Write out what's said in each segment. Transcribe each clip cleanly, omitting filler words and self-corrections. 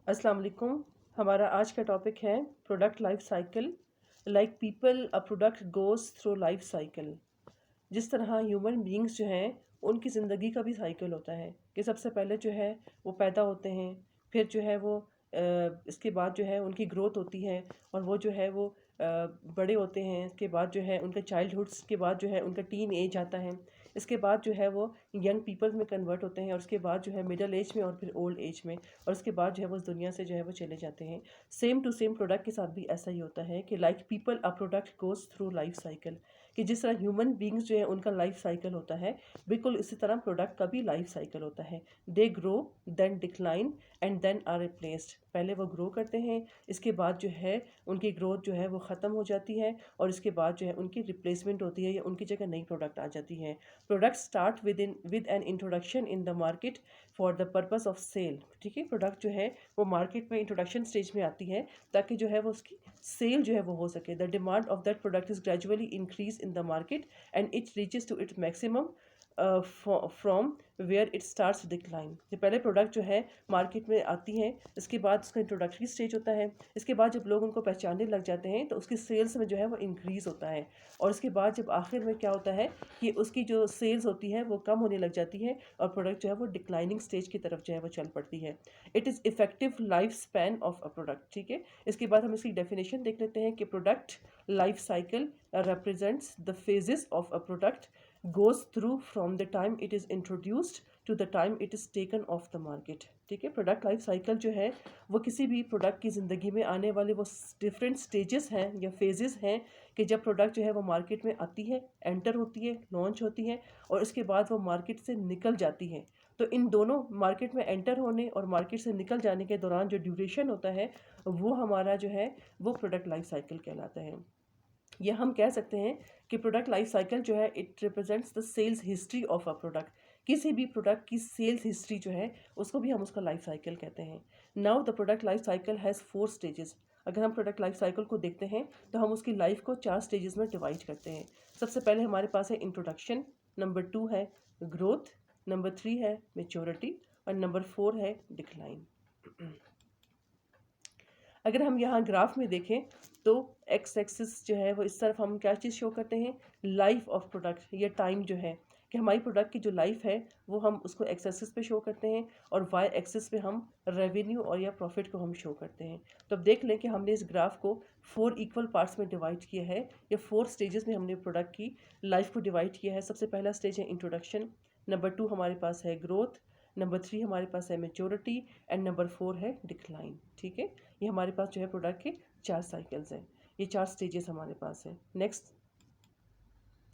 अस्सलाम वालेकुम। हमारा आज का टॉपिक है product life cycle. Like people a product goes through life cycle. जिस तरह ह्यूमन बीइंग्स जो हैं उनकी ज़िंदगी का भी साइकिल होता है कि सबसे पहले जो है वो पैदा होते हैं, फिर जो है वो इसके बाद जो है उनकी ग्रोथ होती है और वो जो है वो बड़े होते हैं। इसके बाद जो है उनका चाइल्डहुड्स के बाद जो है उनका टीन एज आता है। इसके बाद जो है वो यंग पीपल में कन्वर्ट होते हैं और उसके बाद जो है मिडल एज में और फिर ओल्ड एज में, और उसके बाद जो है वो इस दुनिया से जो है वो चले जाते हैं। सेम टू सेम प्रोडक्ट के साथ भी ऐसा ही होता है कि like people a product goes through life cycle, कि जिस तरह ह्यूमन बींग्स जो है उनका लाइफ साइकिल होता है, बिल्कुल इसी तरह प्रोडक्ट का भी लाइफ साइकिल होता है। They grow, then decline and then are replaced. पहले वो ग्रो करते हैं, इसके बाद जो है उनकी ग्रोथ जो है वो ख़त्म हो जाती है और इसके बाद जो है उनकी रिप्लेसमेंट होती है या उनकी जगह नई प्रोडक्ट आ जाती है। Product start with an introduction in the market for the purpose of sale. ठीक है, प्रोडक्ट जो है वो मार्केट में इंट्रोडक्शन स्टेज में आती है ताकि जो है वो उसकी सेल जो है वो हो सके। The demand of that product is gradually increase in the market and it reaches to its maximum from where it starts decline. ये पहले प्रोडक्ट जो है मार्केट में आती है, इसके बाद उसका इंट्रोडक्टरी स्टेज होता है। इसके बाद जब लोग उनको पहचानने लग जाते हैं तो उसकी सेल्स में जो है वो इंक्रीज़ होता है, और उसके बाद जब आखिर में क्या होता है कि उसकी जो सेल्स होती है वो कम होने लग जाती है और प्रोडक्ट जो है वो डिक्लाइनिंग स्टेज की तरफ जो है वो चल पड़ती है। It is effective life span of a product. ठीक है, इसके बाद हम इसकी डेफिनेशन देख लेते हैं कि product life cycle represents the phases of a product goes through from the time it is introduced to the time it is taken off the market। ठीक है, प्रोडक्ट लाइफ साइकिल जो है वो किसी भी प्रोडक्ट की ज़िंदगी में आने वाले वो डिफरेंट स्टेजेस हैं या फेजेस हैं कि जब प्रोडक्ट जो है वो मार्केट में आती है, एंटर होती है, लॉन्च होती है और उसके बाद वो मार्केट से निकल जाती है। तो इन दोनों मार्केट में एंटर होने और मार्केट से निकल जाने के दौरान जो ड्यूरेशन होता है वो हमारा जो है वो प्रोडक्ट लाइफ साइकिल कहलाता है। या हम कह सकते हैं कि प्रोडक्ट लाइफ साइकिल जो है it represents the sales history of a product. किसी भी प्रोडक्ट की सेल्स हिस्ट्री जो है उसको भी हम उसका लाइफ साइकिल कहते हैं। Now the product life cycle has 4 stages. अगर हम प्रोडक्ट लाइफ साइकिल को देखते हैं तो हम उसकी लाइफ को 4 स्टेजेस में डिवाइड करते हैं। सबसे पहले हमारे पास है इंट्रोडक्शन, नंबर 2 है ग्रोथ, नंबर 3 है मेच्योरिटी और नंबर 4 है डिक्लाइन। अगर हम यहाँ ग्राफ में देखें तो एक्स एक्सिस जो है वो इस तरफ हम क्या चीज़ शो करते हैं, लाइफ ऑफ प्रोडक्ट या टाइम जो है कि हमारी प्रोडक्ट की जो लाइफ है वो हम उसको एक्स एक्सिस पे शो करते हैं और वाई एक्सिस पे हम रेवेन्यू और या प्रॉफिट को हम शो करते हैं। तो अब देख लें कि हमने इस ग्राफ को 4 इक्वल पार्ट्स में डिवाइड किया है या 4 स्टेजेस में हमने प्रोडक्ट की लाइफ को डिवाइड किया है। सबसे पहला स्टेज है इंट्रोडक्शन, नंबर 2 हमारे पास है ग्रोथ, नंबर 3 हमारे पास है मेच्योरिटी एंड नंबर 4 है डिक्लाइन। ठीक है, ये हमारे पास जो है प्रोडक्ट के 4 साइकिल्स हैं, ये 4 स्टेजेस हमारे पास हैं। नेक्स्ट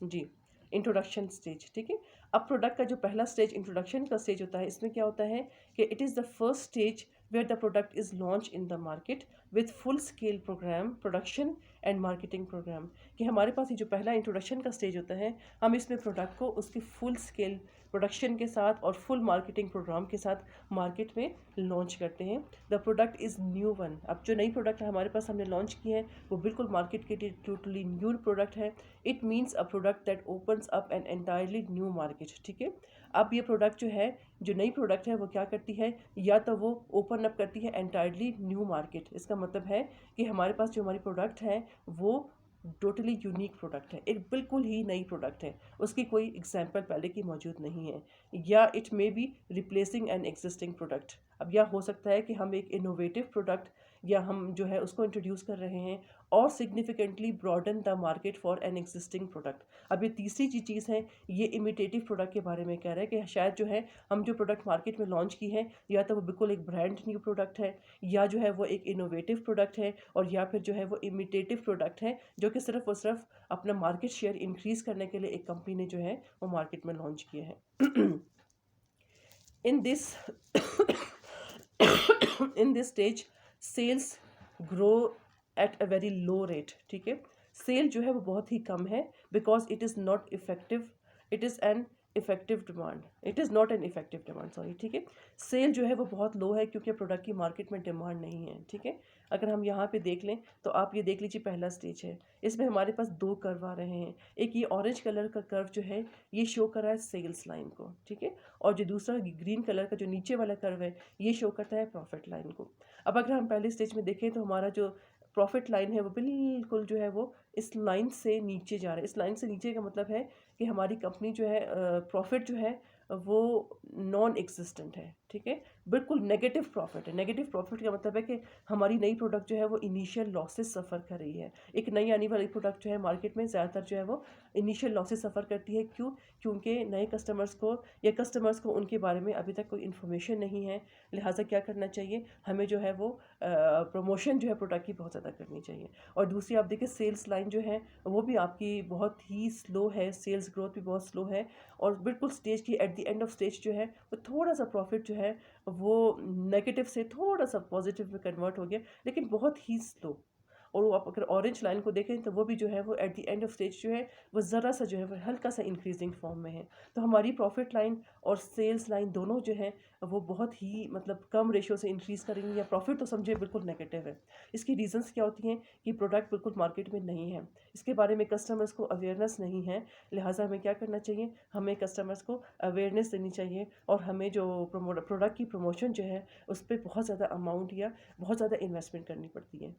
जी, इंट्रोडक्शन स्टेज। ठीक है, अब प्रोडक्ट का जो पहला स्टेज इंट्रोडक्शन का स्टेज होता है इसमें क्या होता है कि it is the first stage where the product is launch in the market with full scale program production and marketing program. कि हमारे पास ये जो पहला इंट्रोडक्शन का स्टेज होता है हम इसमें प्रोडक्ट को उसकी फुल स्केल प्रोडक्शन के साथ और फुल मार्केटिंग प्रोग्राम के साथ मार्केट में लॉन्च करते हैं। The product is new one. अब जो नई प्रोडक्ट हमारे पास हमने लॉन्च की है वो बिल्कुल मार्केट के लिए टोटली न्यू प्रोडक्ट है। It means a product that opens up an entirely new market. ठीक है, अब ये प्रोडक्ट जो है जो नई प्रोडक्ट है वो क्या करती है, या तो वो ओपन अप करती है एंटायरली न्यू मार्केट। इसका मतलब है कि हमारे पास जो हमारी प्रोडक्ट है वो टोटली यूनिक प्रोडक्ट है, एक बिल्कुल ही नई प्रोडक्ट है, उसकी कोई एग्जाम्पल पहले की मौजूद नहीं है। या it may be replacing N existing product. अब यह हो सकता है कि हम एक इनोवेटिव प्रोडक्ट या हम जो है उसको इंट्रोड्यूस कर रहे हैं और significantly broaden the market for an existing product. अब ये तीसरी चीज़ है, ये इमिटेटिव प्रोडक्ट के बारे में कह रहा है कि शायद जो है हम जो प्रोडक्ट मार्केट में लॉन्च की है या तो वो बिल्कुल एक ब्रांड न्यू प्रोडक्ट है, या जो है वो एक इनोवेटिव प्रोडक्ट है, और या फिर जो है वो इमिटेटिव प्रोडक्ट है जो कि सिर्फ और सिर्फ अपना मार्केट शेयर इंक्रीज़ करने के लिए एक कंपनी ने जो है वो मार्केट में लॉन्च किया है। In this in this stage cells grow at a very low rate. ठीक है, सेल जो है वो बहुत ही कम है because it is not effective, it is an effective demand, it is not an effective demand, sorry, ठीक है। सेल जो है वो बहुत लो है क्योंकि प्रोडक्ट की मार्केट में डिमांड नहीं है, ठीक है। अगर हम यहाँ पे देख लें तो आप ये देख लीजिए, पहला स्टेज है, इसमें हमारे पास दो कर्व आ रहे हैं। एक ये ऑरेंज कलर का कर्व जो है ये शो कर रहा है सेल्स लाइन को, ठीक है, और जो दूसरा ग्रीन कलर का जो नीचे वाला कर्व है ये शो करता है प्रॉफिट लाइन को। अब अगर हम पहले स्टेज में देखें तो हमारा जो प्रॉफिट लाइन है वो बिल्कुल जो है वो इस लाइन से नीचे जा रहा है। इस लाइन से नीचे का मतलब है कि हमारी कंपनी जो है प्रॉफिट जो है वो नॉन एग्जिस्टेंट है, ठीक है, बिल्कुल नेगेटिव प्रॉफिट है। नेगेटिव प्रॉफिट का मतलब है कि हमारी नई प्रोडक्ट जो है वो इनिशियल लॉसेस सफ़र कर रही है। एक नई आने वाली प्रोडक्ट जो है मार्केट में ज़्यादातर जो है वो इनिशियल लॉसेस सफ़र करती है। क्यों? क्योंकि नए कस्टमर्स को उनके बारे में अभी तक कोई इन्फॉर्मेशन नहीं है। लिहाजा क्या करना चाहिए, हमें जो है वो प्रमोशन जो है प्रोडक्ट की बहुत ज़्यादा करनी चाहिए। और दूसरी आप देखिए सेल्स लाइन जो है वो भी आपकी बहुत ही स्लो है, सेल्स ग्रोथ भी बहुत स्लो है, और बिल्कुल स्टेज की at the end of stage जो है वो थोड़ा सा प्रॉफिट जो है वो नेगेटिव से थोड़ा सा पॉजिटिव में कन्वर्ट हो गया, लेकिन बहुत ही स्लो। और वो आप अगर ऑरेंज लाइन को देखें तो वो भी जो है वो at the end of stage जो है वो ज़रा सा जो है वो हल्का सा इंक्रीजिंग फॉर्म में है। तो हमारी प्रॉफिट लाइन और सेल्स लाइन दोनों जो है वो बहुत ही मतलब कम रेशियो से इंक्रीज़ करेंगी, या प्रॉफिट तो समझे बिल्कुल नेगेटिव है। इसकी रीजंस क्या होती हैं कि प्रोडक्ट बिल्कुल मार्केट में नहीं है, इसके बारे में कस्टमर्स को अवेयरनेस नहीं है। लिहाजा हमें क्या करना चाहिए, हमें कस्टमर्स को अवेयरनेस देनी चाहिए, और हमें जो प्रोडक्ट की प्रमोशन जो है उस पर बहुत ज़्यादा अमाउंट या बहुत ज़्यादा इन्वेस्टमेंट करनी पड़ती है।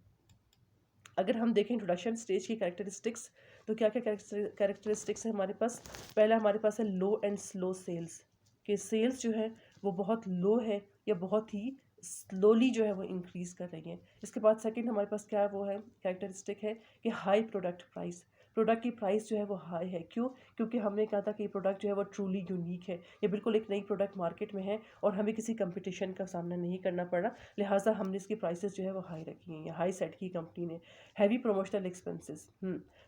अगर हम देखें इंट्रोडक्शन स्टेज की कैरेक्टरिस्टिक्स, तो क्या क्या कैरेक्टरिस्टिक्स है हमारे पास। पहला हमारे पास है लो एंड स्लो सेल्स, कि सेल्स जो है वो बहुत लो है या बहुत ही स्लोली जो है वो इंक्रीज़ कर रही है। इसके बाद सेकंड हमारे पास क्या वो है कैरेक्टरिस्टिक है कि हाई प्रोडक्ट प्राइस, प्रोडक्ट की प्राइस जो है वो हाई है। क्यों? क्योंकि हमने कहा था कि ये प्रोडक्ट जो है वो ट्रूली यूनिक है, ये बिल्कुल एक नई प्रोडक्ट मार्केट में है और हमें किसी कंपटीशन का सामना नहीं करना पड़ा, लिहाजा हमने इसकी प्राइसेस जो है वो हाई रखी हैं, या हाई सेट की कंपनी ने। हैवी प्रमोशनल एक्सपेंसेस,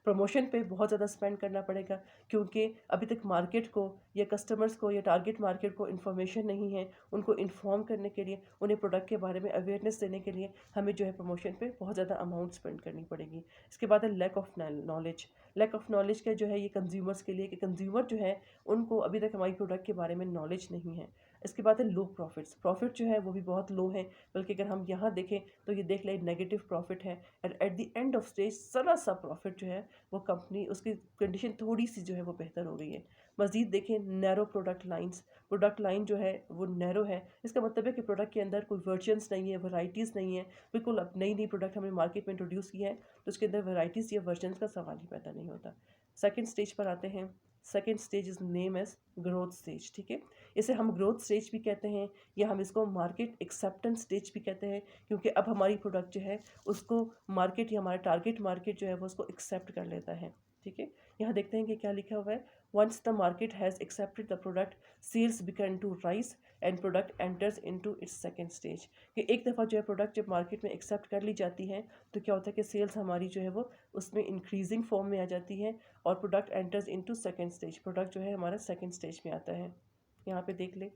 प्रमोशन पे बहुत ज़्यादा स्पेंड करना पड़ेगा, क्योंकि अभी तक मार्केट को या कस्टमर्स को या टारगेट मार्केट को इन्फॉर्मेशन नहीं है। उनको इन्फॉर्म करने के लिए, उन्हें प्रोडक्ट के बारे में अवेयरनेस देने के लिए हमें जो है प्रमोशन पे बहुत ज़्यादा अमाउंट स्पेंड करनी पड़ेगी। इसके बाद है lack of knowledge. Lack of knowledge का जो है ये कंज्यूमर्स के लिए, कि कंज्यूमर जो है उनको अभी तक हमारी प्रोडक्ट के बारे में नॉलेज नहीं है। इसके बाद है लो प्रॉफिट्स, प्रॉफिट जो है वो भी बहुत लो है, बल्कि अगर हम यहाँ देखें तो ये देख लें नेगेटिव प्रॉफिट है। And at the end of stage ज़रा सा प्रॉफिट जो है वो कंपनी, उसकी कंडीशन थोड़ी सी जो है वो बेहतर हो गई है। मज़ीद देखें narrow product lines, product line जो है वो नैरो है। इसका मतलब है कि प्रोडक्ट के अंदर कोई वर्जन्स नहीं है, वैराइटीज़ नहीं है। बिल्कुल अब नई नई प्रोडक्ट हमने मार्केट में इंट्रोड्यूस की है तो उसके अंदर वैराइटीज़ या वर्जन्स का सवाल ही पैदा नहीं होता। सेकेंड स्टेज पर आते हैं। Second stage is name as growth stage, ठीक है। इसे हम ग्रोथ स्टेज भी कहते हैं, या हम इसको मार्केट एक्सेप्टेंस स्टेज भी कहते हैं, क्योंकि अब हमारी प्रोडक्ट जो है उसको मार्केट या हमारा टारगेट मार्केट जो है वो उसको एक्सेप्ट कर लेता है, ठीक है। यहाँ देखते हैं कि क्या लिखा हुआ है। Once the market has accepted the product, sales began to rise and product enters into its second stage. कि एक दफ़ा जो है प्रोडक्ट जब मार्केट में एक्सेप्ट कर ली जाती है तो क्या होता है कि सेल्स हमारी जो है वो उसमें इंक्रीजिंग फॉर्म में आ जाती है, और product enters into second stage, product जो है हमारा सेकेंड स्टेज में आता है। यहाँ पे देख ले,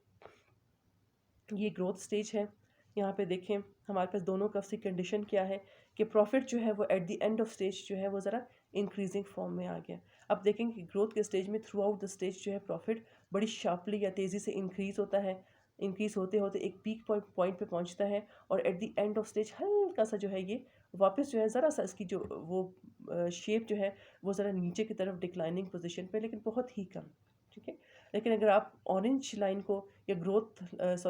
ये ग्रोथ स्टेज है। यहाँ पे देखें हमारे पास दोनों कफ की कंडीशन क्या है कि प्रॉफिट जो है वो at the end of stage जो है वो ज़रा इंक्रीजिंग फॉर्म में आ गया। अब देखें कि ग्रोथ के स्टेज में थ्रू आउट द स्टेज जो है प्रॉफिट बड़ी शार्पली या तेज़ी से इंक्रीज़ होता है। इंक्रीज़ होते होते एक पीक पॉइंट पे पहुँचता है, और at the end of stage हल्का सा जो है ये वापस जो है ज़रा सा इसकी जो वो शेप जो है वो ज़रा नीचे की तरफ डिक्लाइनिंग पोजिशन पे, लेकिन बहुत ही कम, ठीक है। लेकिन अगर आप ऑरेंज लाइन को या ग्रोथ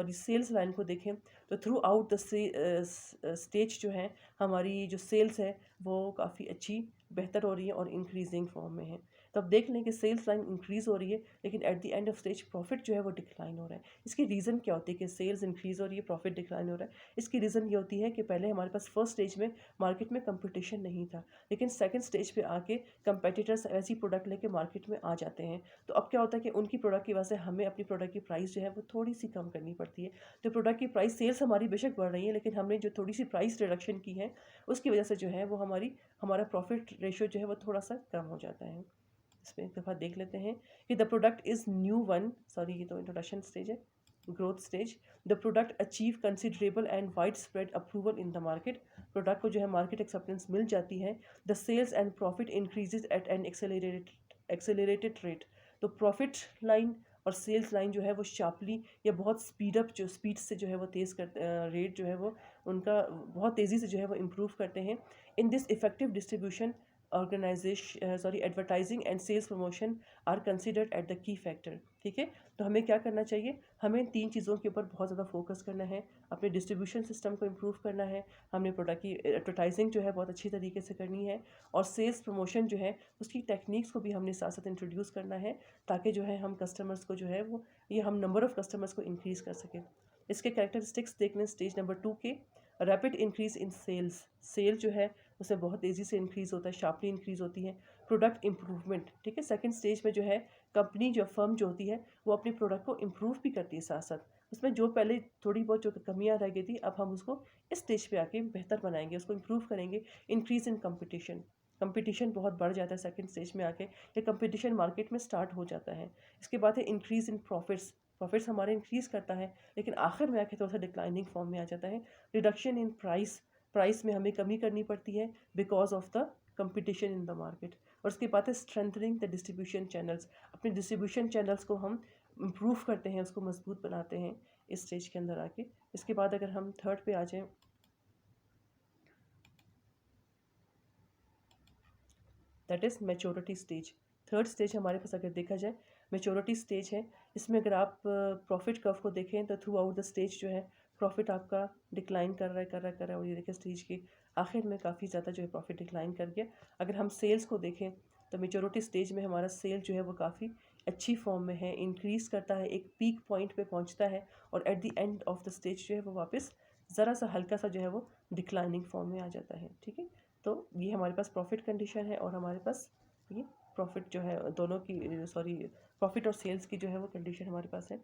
सेल्स लाइन को देखें तो थ्रू आउट द स्टेज जो है हमारी जो सेल्स है वो काफ़ी अच्छी बेहतर हो रही है और इंक्रीजिंग फॉर्म में है। तो अब देख लें कि सेल्स लाइन इंक्रीज़ हो रही है, लेकिन at the end of stage profit जो है वो डिक्लाइन हो रहा है। इसकी रीज़न क्या होती है कि सेल्स इंक्रीज़ हो रही है, प्रॉफिट डिक्लाइन हो रहा है? इसकी रीज़न ये होती है कि पहले हमारे पास फर्स्ट स्टेज में मार्केट में कंपटीशन नहीं था, लेकिन सेकेंड स्टेज पे आके कंपेटिटर्स ऐसी प्रोडक्ट लेके मार्केट में आ जाते हैं। तो अब क्या होता है कि उनकी प्रोडक्ट की वजह से हमें अपनी प्रोडक्ट की प्राइस जो है वो थोड़ी सी कम करनी पड़ती है। तो प्रोडक्ट की प्राइस, सेल्स हमारी बेशक बढ़ रही है, लेकिन हमने जो थोड़ी सी प्राइस रिडक्शन की है उसकी वजह से जो है वो हमारा प्रॉफिट रेशियो जो है वो थोड़ा सा कम हो जाता है। इसमें एक दफ़ा देख लेते हैं कि the product is new one, sorry ये तो इंट्रोडक्शन स्टेज है। Growth stage, the product achieve considerable and wide spread approval in the market, product को जो है मार्केट एक्सेप्टेंस मिल जाती है। The sales and profit increases at an accelerated rate, तो प्रॉफिट लाइन और सेल्स लाइन जो है वो शार्पली या बहुत स्पीड से जो है वो तेज़ कर रेट जो है वो उनका बहुत तेज़ी से जो है वो इम्प्रूव करते हैं। In this effective distribution advertising and sales promotion are considered at the key factor. ठीक है, तो हमें क्या करना चाहिए, हमें 3 चीज़ों के ऊपर बहुत ज़्यादा फोकस करना है। अपने डिस्ट्रीब्यूशन सिस्टम को इम्प्रूव करना है, हमने प्रोडक्ट की एडवर्टाइजिंग जो है बहुत अच्छी तरीके से करनी है, और सेल्स प्रमोशन जो है उसकी टेक्निक्स को भी हमने साथ साथ इंट्रोड्यूस करना है, ताकि जो है हम कस्टमर्स को जो है वो ये हम नंबर ऑफ़ कस्टमर्स को इंक्रीज़ कर सकें। इसके कैरेक्टरिस्टिक्स देखने स्टेज नंबर 2 के, रैपिड इंक्रीज़ इन सेल जो है उसमें बहुत तेज़ी से इंक्रीज़ होता है, शार्पली इंक्रीज़ होती है। प्रोडक्ट इम्प्रूवमेंट, ठीक है, सेकंड स्टेज में जो है कंपनी जो फर्म जो होती है वो अपने प्रोडक्ट को इम्प्रूव भी करती है साथ साथ। उसमें जो पहले थोड़ी बहुत जो कमियां रह गई थी, अब हम उसको इस स्टेज पे आके बेहतर बनाएंगे, उसको इम्प्रूव करेंगे। इंक्रीज़ इन कंपटीशन, कंपटीशन बहुत बढ़ जाता है सेकंड स्टेज में आके, ये कंपटीशन मार्केट में स्टार्ट हो जाता है। इसके बाद है इंक्रीज़ इन प्रॉफिट्स, प्रॉफिट्स हमारे इंक्रीज़ करता है लेकिन आखिर में आके थोड़ा सा डिक्लाइनिंग फॉर्म में आ जाता है। रिडक्शन इन प्राइस, प्राइस में हमें कमी करनी पड़ती है because of the competition in the market. और उसके बाद है स्ट्रेंथनिंग द डिस्ट्रीब्यूशन चैनल्स, अपने डिस्ट्रीब्यूशन चैनल्स को हम इम्प्रूव करते हैं, उसको मजबूत बनाते हैं इस स्टेज के अंदर आके। इसके बाद अगर हम थर्ड पे आ जाएं, that is maturity stage. Third stage हमारे पास अगर देखा जाए मैच्योरिटी स्टेज है। इसमें अगर आप प्रॉफिट कर्व को देखें तो थ्रू आउट द स्टेज जो है प्रॉफिट आपका डिक्लाइन कर रहा है कर रहा है कर रहा है, और ये देखिए स्टेज के आखिर में काफ़ी ज़्यादा जो है प्रॉफिट डिक्लाइन कर गया। अगर हम सेल्स को देखें तो मेच्योरिटी स्टेज में हमारा सेल जो है वो काफ़ी अच्छी फॉर्म में है, इंक्रीज़ करता है, एक पीक पॉइंट पे पहुंचता है, और at the end of the stage जो है वो वापस ज़रा सा हल्का सा जो है वो डिक्लाइनिंग फॉर्म में आ जाता है। ठीक है, तो ये हमारे पास प्रॉफिट कंडीशन है, और हमारे पास ये प्रॉफिट जो है दोनों की प्रॉफिट और सेल्स की जो है वो कंडीशन हमारे पास है।